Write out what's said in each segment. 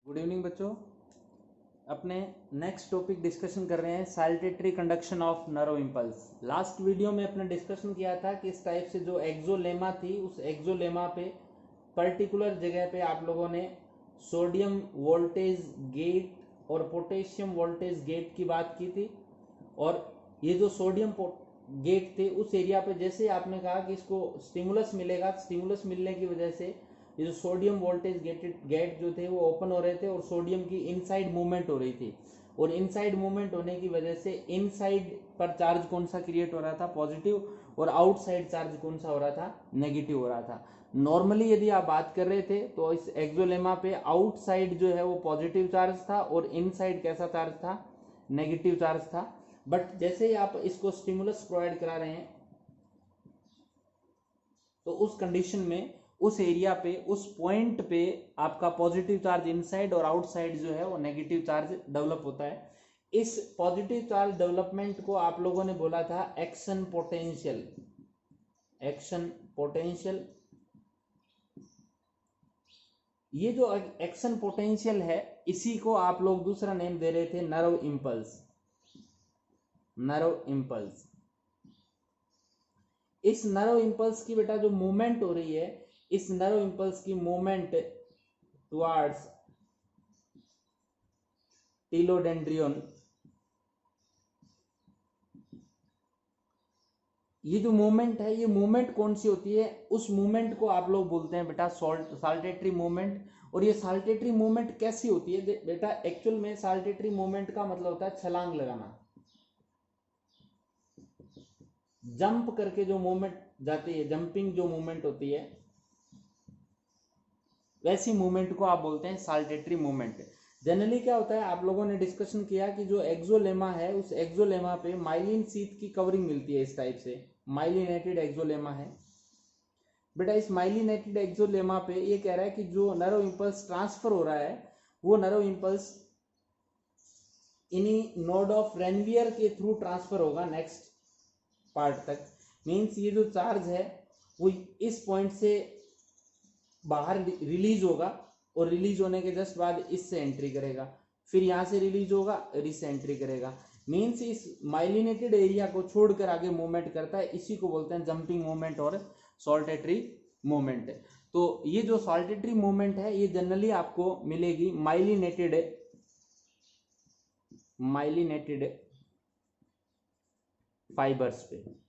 Good evening बच्चों। अपने next topic discussion कर रहे हैं saltatory conduction of nerve impulse. Last video में अपने डिस्कशन किया था कि इस टाइप से जो एक्सोलेमा थी उस एक्सोलेमा पे पर्टिकुलर जगह पे आप लोगों ने सोडियम वोल्टेज गेट और पोटेशियम वोल्टेज गेट की बात की थी। और ये जो सोडियम गेट थे उस एरिया पे जैसे आपने कहा कि इसको स्टिमुलस मिलेगा, स्टिमुलस मिलने की वजह से ये जो सोडियम वोल्टेज गेट जो थे वो ओपन हो रहे थे और सोडियम की इनसाइड मूवमेंट हो रही थी। और इनसाइड मूवमेंट होने की वजह से इनसाइड पर चार्ज कौन सा क्रिएट हो रहा था, पॉजिटिव, और आउटसाइड चार्ज कौन सा हो रहा था, नेगेटिव हो रहा था। नॉर्मली यदि आप बात कर रहे थे तो इस एक्सोलेमा पे आउटसाइड जो है वो पॉजिटिव चार्ज था और इनसाइड कैसा चार्ज था, नेगेटिव चार्ज था। बट जैसे ही आप इसको स्टिमुलस प्रोवाइड करा रहे हैं तो उस कंडीशन में उस एरिया पे, उस पॉइंट पे आपका पॉजिटिव चार्ज इनसाइड और आउटसाइड जो है वो नेगेटिव चार्ज डेवलप होता है। इस पॉजिटिव चार्ज डेवलपमेंट को आप लोगों ने बोला था एक्शन पोटेंशियल। एक्शन पोटेंशियल, ये जो एक्शन पोटेंशियल है इसी को आप लोग दूसरा नेम दे रहे थे नर्व इम्पल्स। नर्व इम्पल्स, इस नर्व इम्पल्स की बेटा जो मूवमेंट हो रही है, इस नर्व इम्पल्स की मूवमेंट टुवर्ड्स टीलोडेंड्रियन, ये जो मूवमेंट है ये मूवमेंट कौन सी होती है, उस मूवमेंट को आप लोग बोलते हैं बेटा साल्टेटरी मूवमेंट। और ये साल्टेटरी मूवमेंट कैसी होती है बेटा, एक्चुअल में साल्टेटरी मूवमेंट का मतलब होता है छलांग लगाना, जंप करके जो मूवमेंट जाती है, जंपिंग जो मूवमेंट होती है, वैसी मूवमेंट को आप बोलते हैं साल्टेटरी मूवमेंट। जनरली क्या होता है, आप लोगों ने डिस्कशन किया कि जो एक्सोलेमा है उस एक्सोलेमा पे माइलिन शीथ की कवरिंग मिलती है, इस टाइप से माइलिनेटेड एक्सोलेमा है बेटा। इस माइलिनेटेड एक्सोलेमा पे ये कह रहा है कि जो नर्व इम्पल्स ट्रांसफर हो रहा है वो नर्व इम्पल्स इन्हीं नोड ऑफ रेनवियर के थ्रू ट्रांसफर होगा नेक्स्ट पार्ट तक। मीन्स ये जो चार्ज है वो इस पॉइंट से बाहर रिलीज होगा और रिलीज होने के जस्ट बाद इससे एंट्री करेगा, फिर यहां से रिलीज होगा और इससे एंट्री करेगा। मीन्स इस माइलिनेटेड एरिया को छोड़कर आगे मूवमेंट करता है, इसी को बोलते हैं जंपिंग मूवमेंट और सॉल्टेटरी मूवमेंट। तो ये जो सॉल्टेटरी मूवमेंट है ये जनरली आपको मिलेगी माइलिनेटेड फाइबर्स पे।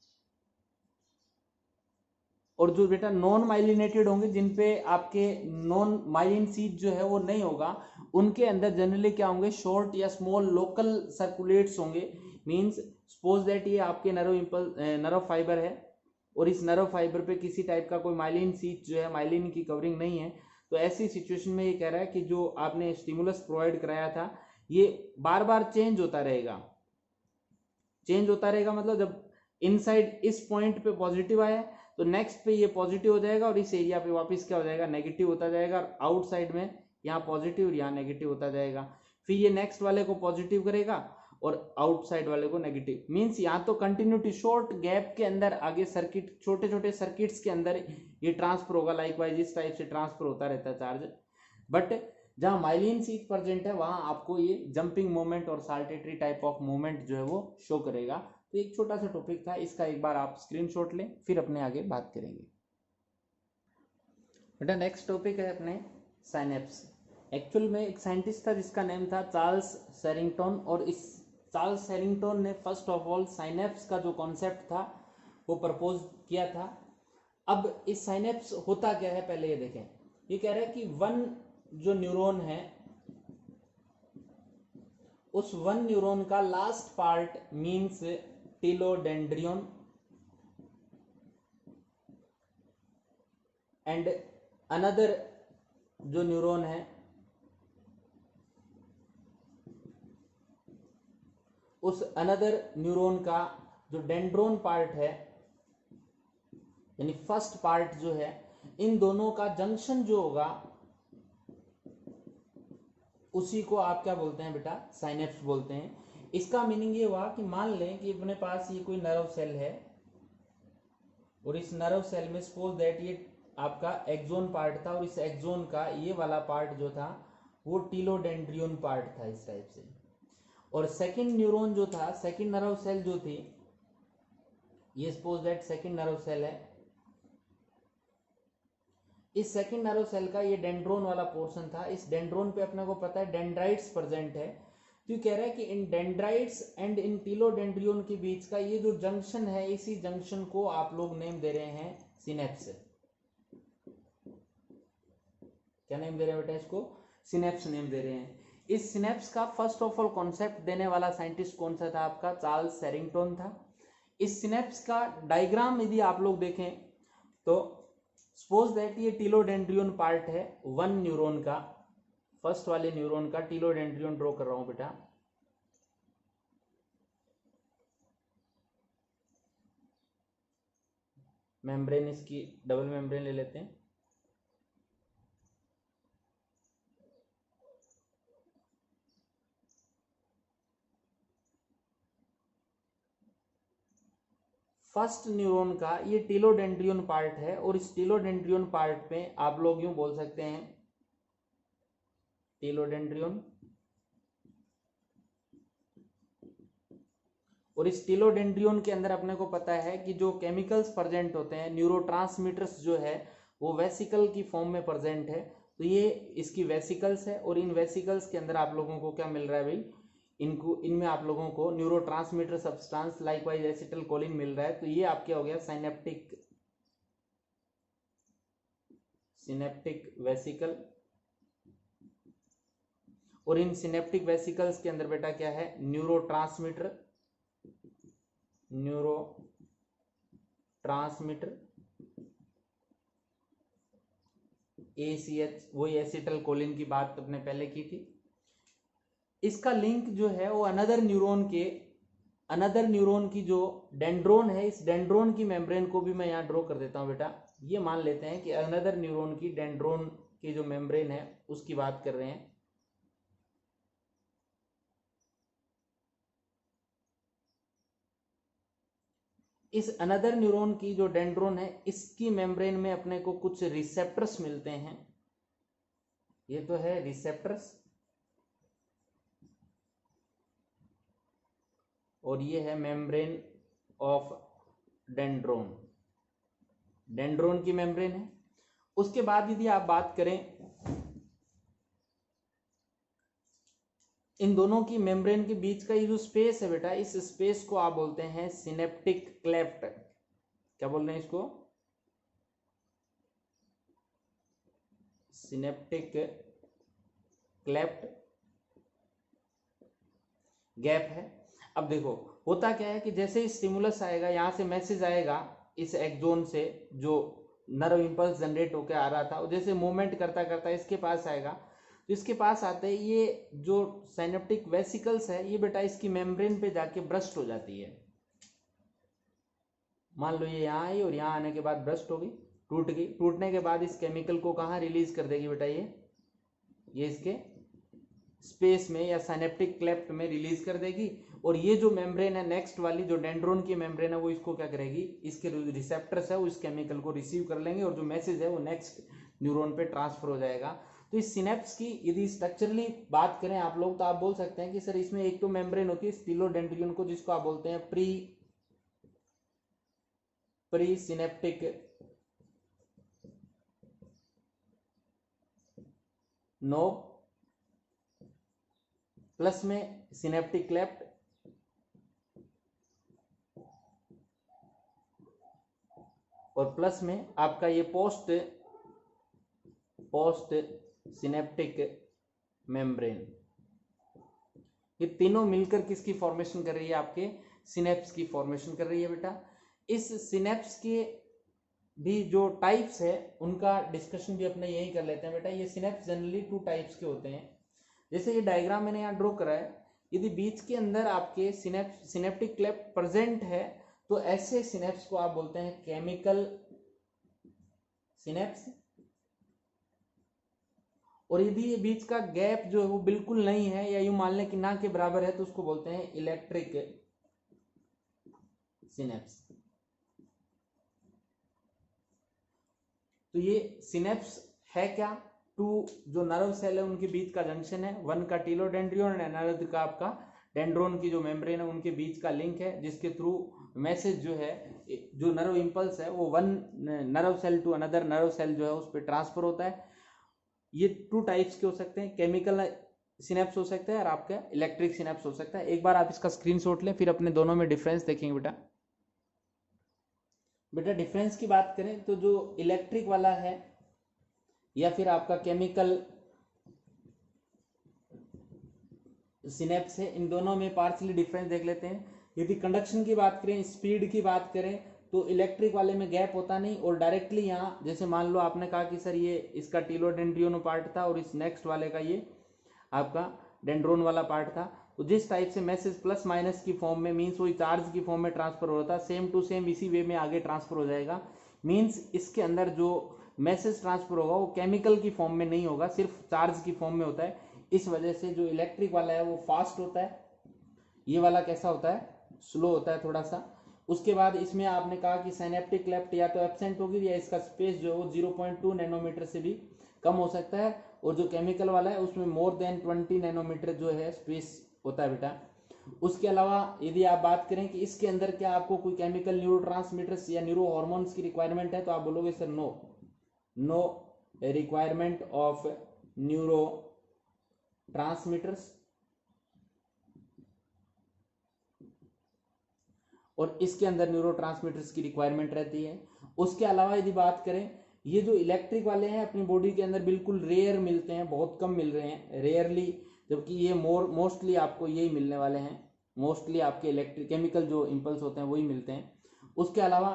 और जो बेटा नॉन माइलिनेटेड होंगे, जिनपे आपके नॉन माइलिन शीथ जो है वो नहीं होगा, उनके अंदर जनरली क्या होंगे, शॉर्ट या स्मॉल लोकल सर्कुलेट्स होंगे। मींस सपोज दैट ये आपके नर्व फाइबर है और इस नर्व फाइबर पे किसी टाइप का कोई माइलिन शीथ जो है, माइलिन की कवरिंग नहीं है, तो ऐसी सिचुएशन में ये कह रहा है कि जो आपने स्टिमुलस प्रोवाइड कराया था ये बार बार चेंज होता रहेगा। चेंज होता रहेगा मतलब जब इनसाइड इस पॉइंट पे पॉजिटिव आया तो नेक्स्ट पे ये पॉजिटिव हो जाएगा और इस एरिया पे वापस क्या हो जाएगा, नेगेटिव होता जाएगा। और आउटसाइड में यहाँ पॉजिटिव और यहाँ नेगेटिव होता जाएगा। फिर ये नेक्स्ट वाले को पॉजिटिव करेगा और आउटसाइड वाले को नेगेटिव। मीन्स यहाँ तो कंटिन्यूटी, शॉर्ट गैप के अंदर आगे सर्किट, छोटे छोटे सर्किट्स के अंदर ये ट्रांसफर होगा। लाइकवाइज इस टाइप से ट्रांसफर होता रहता है चार्ज। बट जहां माइलिन शीथ प्रेजेंट है वहां आपको ये जंपिंग मूवमेंट और साल्टेटरी टाइप ऑफ मूवमेंट जो है वो शो करेगा। तो एक छोटा सा टॉपिक था, इसका एक बार आप स्क्रीनशॉट लें, फिर अपने आगे बात करेंगे। बेटा नेक्स्ट टॉपिक है अपने साइनेप्स। एक्चुअल में एक साइंटिस्ट था जिसका नेम था चार्ल्स शेरिंगटन, और इस चार्ल्स शेरिंगटन ने फर्स्ट ऑफ ऑल साइनेप्स का जो कॉन्सेप्ट था वो प्रपोज किया था। अब इस साइनेप्स होता क्या है पहले ये देखें। ये कह रहा है कि वन जो न्यूरॉन है उस वन न्यूरॉन का last part means telodendrion and another जो न्यूरॉन है उस अनदर न्यूरॉन का जो डेंड्रोन पार्ट है यानी फर्स्ट पार्ट जो है, इन दोनों का जंक्शन जो होगा उसी को आप क्या बोलते हैं बेटा, साइनेप्स बोलते हैं। इसका मीनिंग ये हुआ कि मान लें कि अपने पास ये कोई नर्व सेल है और इस नर्व सेल में सपोज दैट ये आपका एक्सोन पार्ट था और इस एक्सोन का ये वाला पार्ट जो था वो टीलोडेंड्रियन पार्ट था इस टाइप से। और सेकंड न्यूरॉन जो था, सेकंड नर्व सेल जो थी, ये suppose that second nerve cell है, इस सेकंड नर्व सेल का ये डेंड्रोन वाला पोर्शन था। इस डेंड्रोन पे अपने को पता है डेंड्राइट्स प्रेजेंट है, तो कह रहा है कि इन डेंड्राइट्स एंड इन टीलोडेंड्रियन के बीच का ये जो जंक्शन है, इसी जंक्शन को आप लोग नेम दे रहे हैं सिनेप्स। क्या नेम दे रहे हैं बेटा इसको? सिनेप्स नेम दे रहे हैं। इस सिनेप्स का फर्स्ट ऑफ ऑल कॉन्सेप्ट देने वाला साइंटिस्ट कौन सा था आपका? चार्ल्स शेरिंगटन था। इस सिनेप्स का डायग्राम यदि आप लोग देखें तो सपोज दैट ये टीलोडेंड्रियन पार्ट है, वन न्यूरॉन का, फर्स्ट वाले न्यूरॉन का टीलोडेंड्रियन ड्रॉ कर रहा हूं बेटा। मेम्ब्रेन इसकी डबल मेम्ब्रेन ले लेते हैं। फर्स्ट न्यूरॉन का ये टीलोडेंड्रियन पार्ट है, और इस टीलोडेंड्रियन पार्ट में आप लोग यूं बोल सकते हैं टीलोडेंड्रियन, और इस टीलोडेंड्रियन के अंदर अपने को पता है कि जो केमिकल्स प्रेजेंट होते हैं, न्यूरोट्रांसमीटर्स जो है वो वेसिकल की फॉर्म में प्रेजेंट है। तो ये इसकी वेसिकल्स है, और इन वेसिकल्स के अंदर आप लोगों को क्या मिल रहा है भाई? इनमें आप लोगों को न्यूरोट्रांसमीटर सब्सटेंस लाइकवाइज एसिटिलकोलिन मिल रहा है। तो ये आपके हो गया सिनेप्टिक वेसिकल। और इन सिनेप्टिक वेसिकल्स के अंदर बेटा क्या है? न्यूरोट्रांसमीटर ACH, वही एसिटिलकोलिन की बात अपने पहले की थी। इसका लिंक जो है वो अनदर न्यूरॉन की जो डेंड्रोन है, इस डेंड्रोन की मेम्ब्रेन को भी मैं यहाँ ड्रॉ कर देता हूँ बेटा। ये मान लेते हैं कि अनदर न्यूरॉन की डेंड्रोन की जो मेम्ब्रेन है उसकी बात कर रहे हैं। इस अनदर न्यूरॉन की जो डेंड्रोन है, इसकी मेम्ब्रेन में अपने को कुछ रिसेप्टर्स मिलते हैं। ये तो है रिसेप्टर्स, और ये है मेम्ब्रेन ऑफ डेंड्रोन की मेम्ब्रेन है। उसके बाद यदि आप बात करें इन दोनों की मेम्ब्रेन के बीच का ये जो स्पेस है बेटा, इस स्पेस को आप बोलते हैं सिनेप्टिक क्लेफ्ट। क्या बोल रहे हैं इसको? सिनेप्टिक क्लेफ्ट गैप है। अब देखो होता क्या है कि जैसे ही स्टिमुलस आएगा, यहां से मैसेज आएगा इस एक्सोन से, जो नर्व इंपल्स जनरेट होकर आ रहा था, और जैसे मूवमेंट करता करता इसके पास आएगा, तो इसके पास आते ही ये जो सिनेप्टिक वेसिकल्स है ये बेटा इसकी मेम्ब्रेन पे जाके ब्रस्ट हो जाती है। मान लो ये यहाँ आई और यहाँ आने के बाद ब्रस्ट हो गई, टूट गई। टूटने के बाद इस केमिकल को कहाँ रिलीज कर देगी बेटा? ये इसके स्पेस में या सिनेप्टिक क्लेफ्ट में रिलीज कर देगी। और ये जो मेम्ब्रेन है नेक्स्ट वाली, जो डेंड्रोन की मेम्ब्रेन है, वो इसको क्या करेगी? इसके रिसेप्टर्स है वो इस केमिकल को रिसीव कर लेंगे, और जो मैसेज है वो नेक्स्ट न्यूरॉन पे ट्रांसफर हो जाएगा। तो इस सिनेप्स की यदि स्ट्रक्चरली बात करें आप लोग, तो आप बोल सकते हैं कि सर इसमें एक तो मेम्ब्रेन होती है टीलोडेंड्रियन को, जिसको आप बोलते हैं प्री सिनेप्टिक नोब, प्लस में सिनेप्टिक क्लेफ्ट, और प्लस में आपका ये पोस्ट सिनेप्टिक मेम्ब्रेन। ये तीनों मिलकर किसकी फॉर्मेशन कर रही है? आपके सिनेप्स की फॉर्मेशन कर रही है बेटा। इस सिनेप्स के भी जो टाइप्स है उनका डिस्कशन भी अपने यही कर लेते हैं बेटा। ये सिनेप्स जनरली 2 टाइप्स के होते हैं। जैसे ये डायग्राम मैंने यहाँ ड्रॉ करा है, यदि बीच के अंदर आपके सिनेप्टिक क्लेफ्ट प्रेजेंट है तो ऐसे सिनेप्स को आप बोलते हैं केमिकल सिनेप्स। और यदि ये बीच का गैप जो है वो बिल्कुल नहीं है, या यूं मान लें कि ना के बराबर है, तो उसको बोलते हैं इलेक्ट्रिक सिनेप्स। तो ये सिनेप्स है क्या? टू जो नर्व सेल है उनके बीच का जंक्शन है, वन का टीलोडेंड्रियन एंड अनदर का आपका डेंड्रोन की जो मेम्ब्रेन है उनके बीच का लिंक है, जिसके थ्रू मैसेज जो है, जो नर्व इंपल्स है वो one nerve cell to another nerve cell जो है उस पर ट्रांसफर होता है। ये टू टाइप्स के हो सकते हैं, केमिकल सिनेप्स हो सकता है और आपका इलेक्ट्रिक सिनेप्स हो सकता है। एक बार आप इसका स्क्रीनशॉट लें, फिर अपने दोनों में डिफरेंस देखेंगे बेटा डिफरेंस की बात करें तो जो इलेक्ट्रिक वाला है या फिर आपका केमिकल सिनेप्स है, इन दोनों में पार्शियली डिफरेंस देख लेते हैं। यदि कंडक्शन की बात करें, स्पीड की बात करें, तो इलेक्ट्रिक वाले में गैप होता नहीं और डायरेक्टली यहाँ, जैसे मान लो आपने कहा कि सर ये इसका टीलोडेंड्रियन पार्ट था और इस नेक्स्ट वाले का ये आपका डेंड्रोन वाला पार्ट था, तो जिस टाइप से मैसेज प्लस माइनस की फॉर्म में, मीन्स वही चार्ज की फॉर्म में ट्रांसफर हो रहा था, सेम टू सेम इसी वे में आगे ट्रांसफर हो जाएगा। मीन्स इसके अंदर जो मैसेज ट्रांसफर होगा वो केमिकल की फॉर्म में नहीं होगा, सिर्फ चार्ज की फॉर्म में होता है। इस वजह से जो इलेक्ट्रिक वाला है वो फास्ट होता है, ये वाला कैसा होता है, स्लो होता है थोड़ा सा। उसके बाद इसमें आपने कहा कि साइनेप्टिक क्लेफ्ट या तो एब्सेंट होगी या इसका स्पेस जो है वो 0.2 नैनोमीटर से भी कम हो सकता है, और जो केमिकल वाला है उसमें मोर देन 20 नैनोमीटर जो है स्पेस होता है बेटा। उसके अलावा यदि आप बात करें कि इसके अंदर क्या आपको कोई केमिकल न्यूरोट्रांसमीटर्स या न्यूरो हार्मोन्स की रिक्वायरमेंट है, तो आप बोलोगे sir no requirement of neuro transmitters. और इसके अंदर न्यूरोट्रांसमीटर्स की रिक्वायरमेंट रहती है। उसके अलावा यदि बात करें, ये जो इलेक्ट्रिक वाले हैं अपनी बॉडी के अंदर बिल्कुल रेयर मिलते हैं, बहुत कम मिल रहे हैं, रेयरली, जबकि ये मोस्टली आपको यही मिलने वाले हैं, मोस्टली आपके इलेक्ट्रिक केमिकल जो इंपल्स होते हैं वही मिलते हैं। उसके अलावा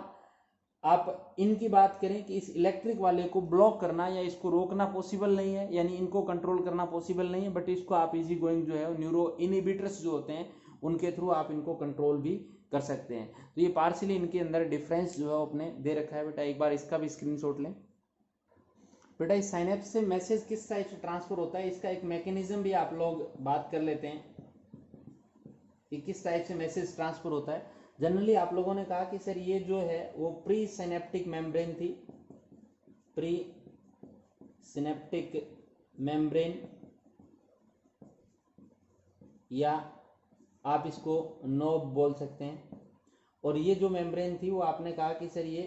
आप इनकी बात करें कि इस इलेक्ट्रिक वाले को ब्लॉक करना या इसको रोकना पॉसिबल नहीं है, यानी इनको कंट्रोल करना पॉसिबल नहीं है, बट इसको आप इजी गोइंग जो है न्यूरो इनहिबिटर्स जो होते हैं उनके थ्रू आप इनको कंट्रोल भी कर सकते हैं। तो ये पार्शियली इनके अंदर डिफरेंस जो है अपने दे रखा है बेटा, एक बार इसका भी स्क्रीनशॉट लें। बेटा इस साइनेप्स से मैसेज किस टाइप से ट्रांसफर होता है, इसका एक मैकेनिज्म भी आप लोग बात कर लेते हैं कि किस टाइप से मैसेज ट्रांसफर होता है। जनरली आप लोगों ने कहा कि सर ये जो है वो प्री सिनेप्टिक मेम्ब्रेन थी, प्री सिनेप्टिक मेम्ब्रेन, या आप इसको नोब बोल सकते हैं। और ये जो मेम्ब्रेन थी वो आपने कहा कि सर ये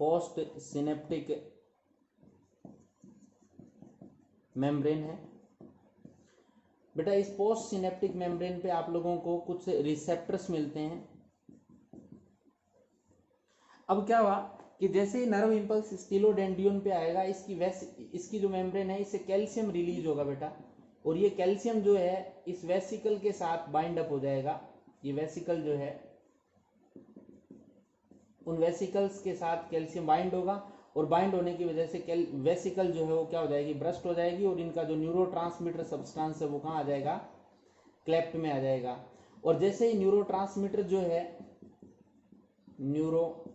पोस्ट सिनेप्टिक मेम्ब्रेन है। बेटा इस पोस्ट सिनेप्टिक मेम्ब्रेन पे आप लोगों को कुछ रिसेप्टर्स मिलते हैं। अब क्या हुआ कि जैसे ही नर्व इंपल्स स्टीलोडेंड्रियन पे आएगा, इसकी जो मेम्ब्रेन है इससे कैल्शियम रिलीज होगा बेटा, और ये कैल्शियम जो है इस वेसिकल के साथ बाइंड अप हो जाएगा। ये वेसिकल जो है उन वेसिकल्स के साथ कैल्शियम बाइंड होगा, और बाइंड होने की वजह से वेसिकल जो है वो क्या हो जाएगी, ब्रस्ट हो जाएगी, और इनका जो न्यूरोट्रांसमीटर सब्सटेंस है वो कहाँ आ जाएगा, क्लेफ्ट में आ जाएगा। और जैसे ही न्यूरोट्रांसमीटर जो है, न्यूरोट्रांसमीटर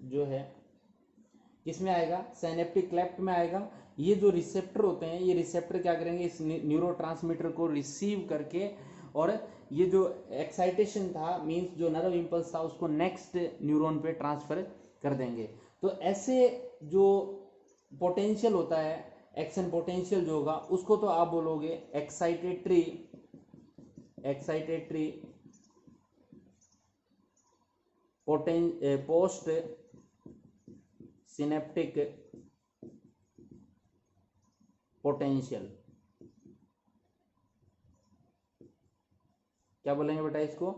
जो है किसमें आएगा, साइनेप्टिक क्लेफ्ट में आएगा। ये जो रिसेप्टर होते हैं, ये रिसेप्टर क्या करेंगे, इस न्यूरोट्रांसमीटर को रिसीव करके, और ये जो एक्साइटेशन था, मींस जो नर्व इंपल्स था, उसको नेक्स्ट न्यूरॉन पे ट्रांसफर कर देंगे। तो ऐसे जो पोटेंशियल होता है, एक्शन पोटेंशियल जो होगा, उसको तो आप बोलोगे एक्साइटेटरी पोस्ट सिनेप्टिक पोटेंशियल, क्या बोलेंगे बेटा इसको,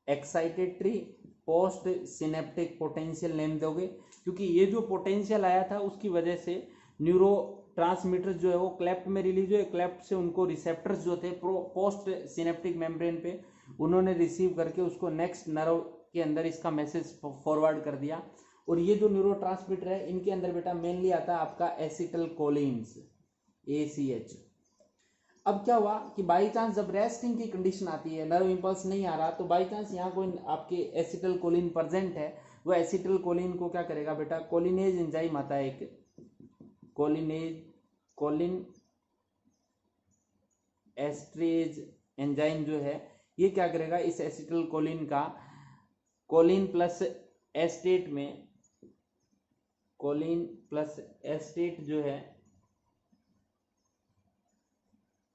excitatory post synaptic potential name दोगे, क्योंकि ये जो पोटेंशियल आया था उसकी वजह से न्यूरो ट्रांसमीटर जो है वो क्लेफ्ट में रिलीज हुए, क्लेफ्ट से उनको रिसेप्टर्स जो थे पोस्ट सिनेप्टिक मेम्ब्रेन पे, उन्होंने रिसीव करके उसको नेक्स्ट नर्व के अंदर इसका मैसेज फॉरवर्ड कर दिया। और ये जो न्यूरो ट्रांसमीटर है इनके अंदर बेटा मेनली आता है आपका एसिटल कोलिन्स, ACH। अब क्या हुआ कि बाई चांस जब रेस्टिंग की कंडीशन आती है, नर्व इंपल्स नहीं आ रहा, तो बाई चांस यहाँ कोई आपके एसिटल कोलिन प्रेजेंट है, वो एसिटल कोलिन को क्या करेगा बेटा, कोलिनेज एंजाइम आता है एक, कोलिन एस्ट्रेज एंजाइम जो है, ये क्या करेगा, इस एसिटल कोलिन का कोलिन प्लस एस्टेट में कोलिन प्लस एस्टेट जो है,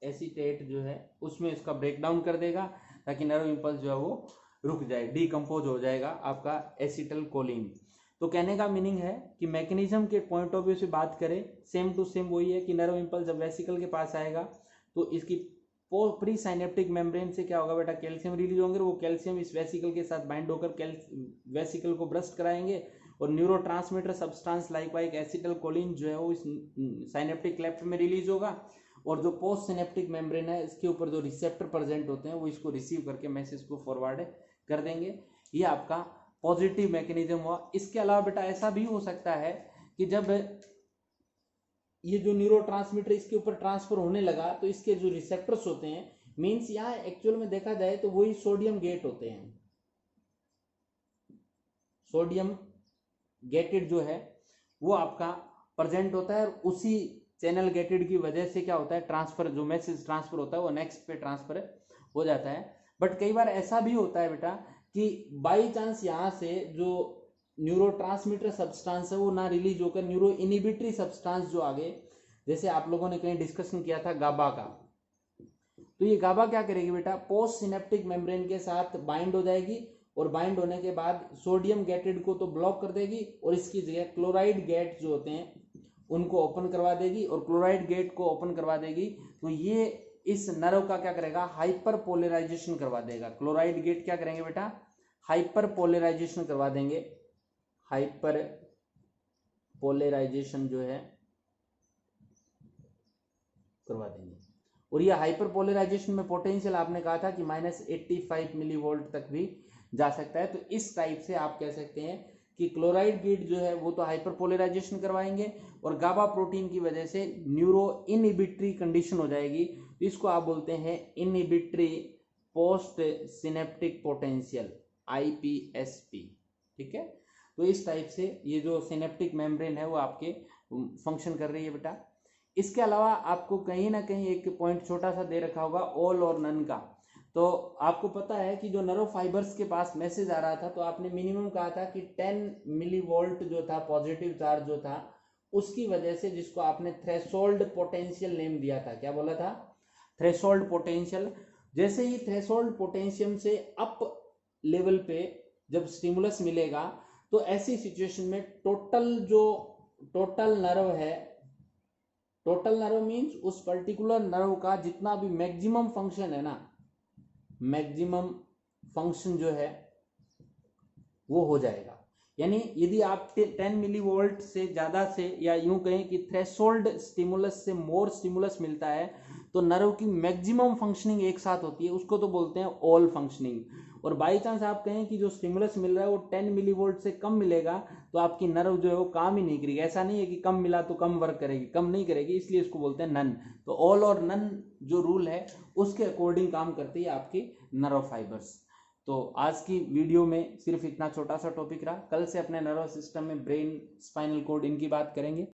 एसीटेट जो है, उसमें इसका ब्रेकडाउन कर देगा ताकि नर्व इम्पल्स जो है वो रुक जाए, डीकम्पोज हो जाएगा आपका एसिटल कोलिन। तो कहने का मीनिंग है कि मैकेनिज्म के पॉइंट ऑफ व्यू से बात करें, सेम टू सेम वही है कि नर्व इम्पल्स जब वेसिकल के पास आएगा तो इसकी प्री साइनेप्टिक मेम्ब्रेन से क्या होगा बेटा, कैल्शियम रिलीज होंगे, वो कैल्शियम इस वेसिकल के साथ बाइंड होकर वेसिकल को ब्रस्ट कराएंगे और neurotransmitter substance like acetylcholine जो है वो इस साइनेप्टिक क्लेफ्ट में रिलीज होगा और जो पोस्ट सिनेप्टिक मेम्ब्रेन है इसके ऊपर जो रिसेप्टर प्रेजेंट होते हैं वो इसको रिसीव करके मैसेज को फॉरवर्ड कर देंगे। ये आपका पॉजिटिव मैकेनिज्म हुआ। इसके अलावा बेटा ऐसा भी हो सकता है कि जब ये जो न्यूरोट्रांसमीटर इसके ऊपर ट्रांसफर होने लगा तो इसके जो रिसेप्टर्स होते हैं, मींस यहाँ एक्चुअल में देखा जाए तो वही सोडियम गेट होते हैं, सोडियम गेटेड जो है वो आपका प्रेजेंट होता है और उसी चैनल गेटेड की वजह से क्या होता है, ट्रांसफर जो मैसेज ट्रांसफर होता है वो नेक्स्ट पे ट्रांसफर हो जाता है। बट कई बार ऐसा भी होता है बेटा कि बाई चांस यहाँ से जो न्यूरोट्रांसमीटर सब्सटेंस है वो ना रिलीज होकर न्यूरो इनिबिटरी सब्सटेंस जो आगे, जैसे आप लोगों ने कहीं डिस्कशन किया था गाबा का, तो ये गाबा क्या करेगी बेटा, पोस्ट सिनेप्टिक मेम्ब्रेन के साथ बाइंड हो जाएगी और बाइंड होने के बाद सोडियम गेटेड को तो ब्लॉक कर देगी और इसकी जगह क्लोराइड गेट जो होते हैं उनको ओपन करवा देगी और क्लोराइड गेट को ओपन करवा देगी तो ये इस नर्व का क्या करेगा, हाइपर पोलराइजेशन करवा देगा। क्लोराइड गेट क्या करेंगे बेटा, हाइपर पोलराइजेशन करवा देंगे, हाइपर पोलराइजेशन जो है करवा देंगे। और ये हाइपर पोलराइजेशन में पोटेंशियल आपने कहा था कि -85 मिलीवोल्ट तक भी जा सकता है। तो इस टाइप से आप कह सकते हैं कि क्लोराइड गेट जो है वो तो हाइपर पोलराइजेशन करवाएंगे और गाबा प्रोटीन की वजह से न्यूरो इनहिबिटरी कंडीशन हो जाएगी, तो इसको आप बोलते हैं inhibitory post synaptic potential, IPSP। ठीक है, तो इस टाइप से ये जो सिनेप्टिक मेम्ब्रेन है वो आपके फंक्शन कर रही है बेटा। इसके अलावा आपको कहीं ना कहीं एक पॉइंट छोटा सा दे रखा होगा ऑल और नन का। तो आपको पता है कि जो नर्व फाइबर्स के पास मैसेज आ रहा था तो आपने मिनिमम कहा था कि 10 मिलीवोल्ट जो था पॉजिटिव चार्ज जो था उसकी वजह से, जिसको आपने थ्रेशोल्ड पोटेंशियल नेम दिया था, क्या बोला था, थ्रेशोल्ड पोटेंशियल। जैसे ही थ्रेशोल्ड पोटेंशियम से अप लेवल पे जब स्टिमुलस मिलेगा तो ऐसी सिचुएशन में टोटल नर्व है, टोटल नर्व मीन्स उस पर्टिकुलर नर्व का जितना भी मैक्सिमम फंक्शन है ना, मैक्सिमम फंक्शन जो है वो हो जाएगा। यानी यदि आप 10 मिलीवोल्ट से ज्यादा से, या यूं कहें कि थ्रेशोल्ड स्टिमुलस से मोर स्टिमुलस मिलता है तो नर्व की मैक्सिमम फंक्शनिंग एक साथ होती है, उसको तो बोलते हैं ऑल फंक्शनिंग। और बाई चांस आप कहें कि जो स्टिमुलस मिल रहा है वो 10 मिलीवोल्ट से कम मिलेगा तो आपकी नर्व जो है वो काम ही नहीं करेगी। ऐसा नहीं है कि कम मिला तो कम वर्क करेगी, कम नहीं करेगी, इसलिए इसको बोलते हैं नन। तो ऑल और नन जो रूल है उसके अकॉर्डिंग काम करती है आपकी नर्व फाइबर्स। तो आज की वीडियो में सिर्फ इतना छोटा सा टॉपिक रहा। कल से अपने नर्वस सिस्टम में ब्रेन, स्पाइनल कॉर्ड, इनकी बात करेंगे।